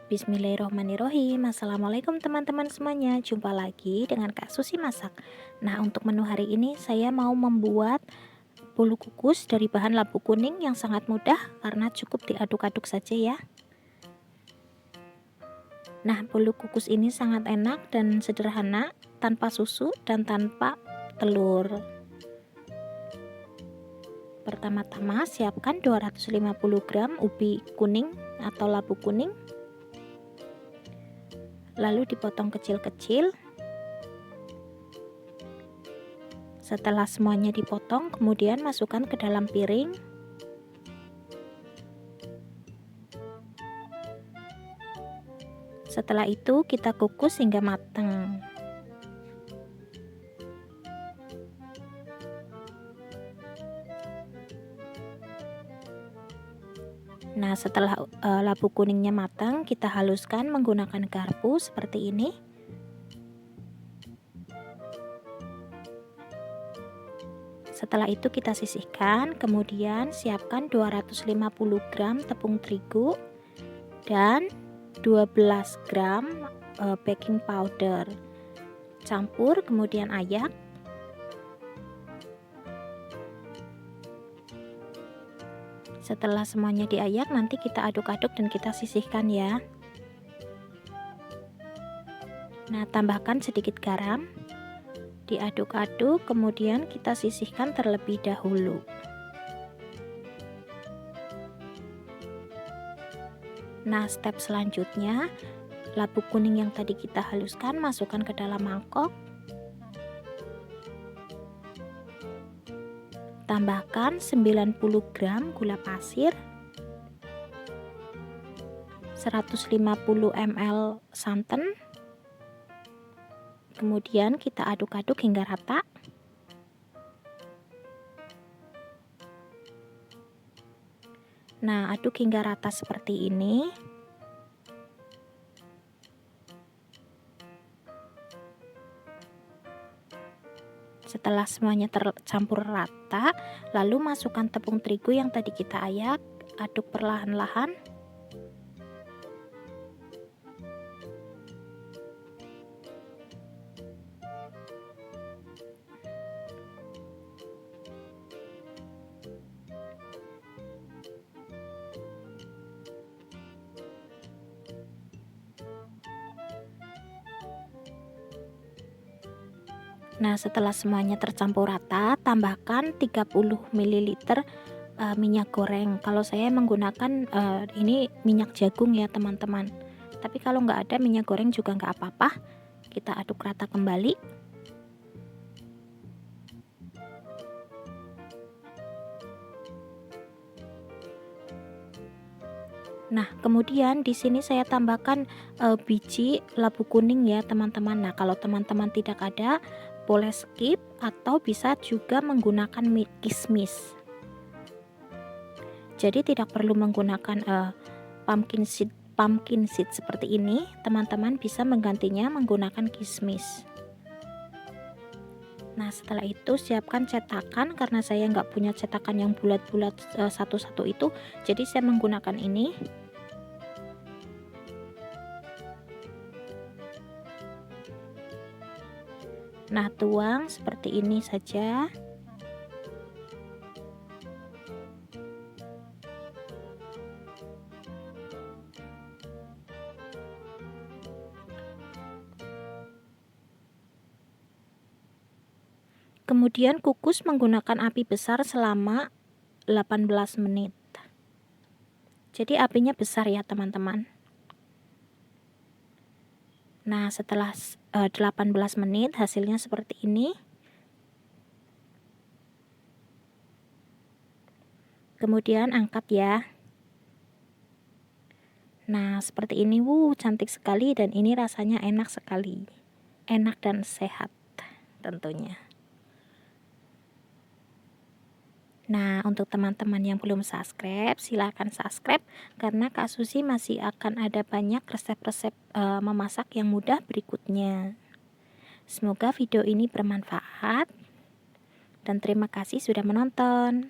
Bismillahirrohmanirrohim. Assalamualaikum teman-teman semuanya. Jumpa lagi dengan Kak Susi Masak. Nah, untuk menu hari ini saya mau membuat bolu kukus dari bahan labu kuning yang sangat mudah karena cukup diaduk-aduk saja ya. Nah, bolu kukus ini sangat enak dan sederhana, tanpa susu dan tanpa telur. Pertama-tama siapkan 250 gram ubi kuning atau labu kuning, lalu dipotong kecil-kecil. Setelah semuanya dipotong, kemudian masukkan ke dalam piring. Setelah itu kita kukus hingga matang. Nah, setelah labu kuningnya matang, kita haluskan menggunakan garpu seperti ini. Setelah itu kita sisihkan, kemudian siapkan 250 gram tepung terigu dan 12 gram baking powder. Campur kemudian ayak. Setelah semuanya diayak, nanti kita aduk-aduk dan kita sisihkan ya. Nah, tambahkan sedikit garam. Diaduk-aduk, kemudian kita sisihkan terlebih dahulu. Nah, step selanjutnya, labu kuning yang tadi kita haluskan masukkan ke dalam mangkok. Tambahkan 90 gram gula pasir, 150 ml santan, kemudian kita aduk-aduk hingga rata. Nah, aduk hingga rata seperti ini. Setelah semuanya tercampur rata, lalu masukkan tepung terigu yang tadi kita ayak, aduk perlahan-lahan. Nah, setelah semuanya tercampur rata, tambahkan 30 ml minyak goreng. Kalau saya menggunakan ini minyak jagung ya teman-teman. Tapi kalau nggak ada minyak goreng juga nggak apa-apa. Kita aduk rata kembali. Nah, kemudian di sini saya tambahkan biji labu kuning ya teman-teman. Nah, kalau teman-teman tidak ada, boleh skip atau bisa juga menggunakan kismis. Jadi tidak perlu menggunakan pumpkin seed seperti ini. Teman-teman bisa menggantinya menggunakan kismis. Nah, setelah itu siapkan cetakan, karena saya nggak punya cetakan yang bulat-bulat satu-satu itu, jadi saya menggunakan ini. Nah, tuang seperti ini saja. Kemudian kukus menggunakan api besar selama 18 menit. Jadi apinya besar ya teman-teman. Nah, setelah 18 menit hasilnya seperti ini. Kemudian angkat ya. Nah, seperti ini, cantik sekali dan ini rasanya enak sekali. Enak dan sehat tentunya. Nah, untuk teman-teman yang belum subscribe, silahkan subscribe karena Kak Susi masih akan ada banyak resep-resep memasak yang mudah berikutnya. Semoga video ini bermanfaat dan terima kasih sudah menonton.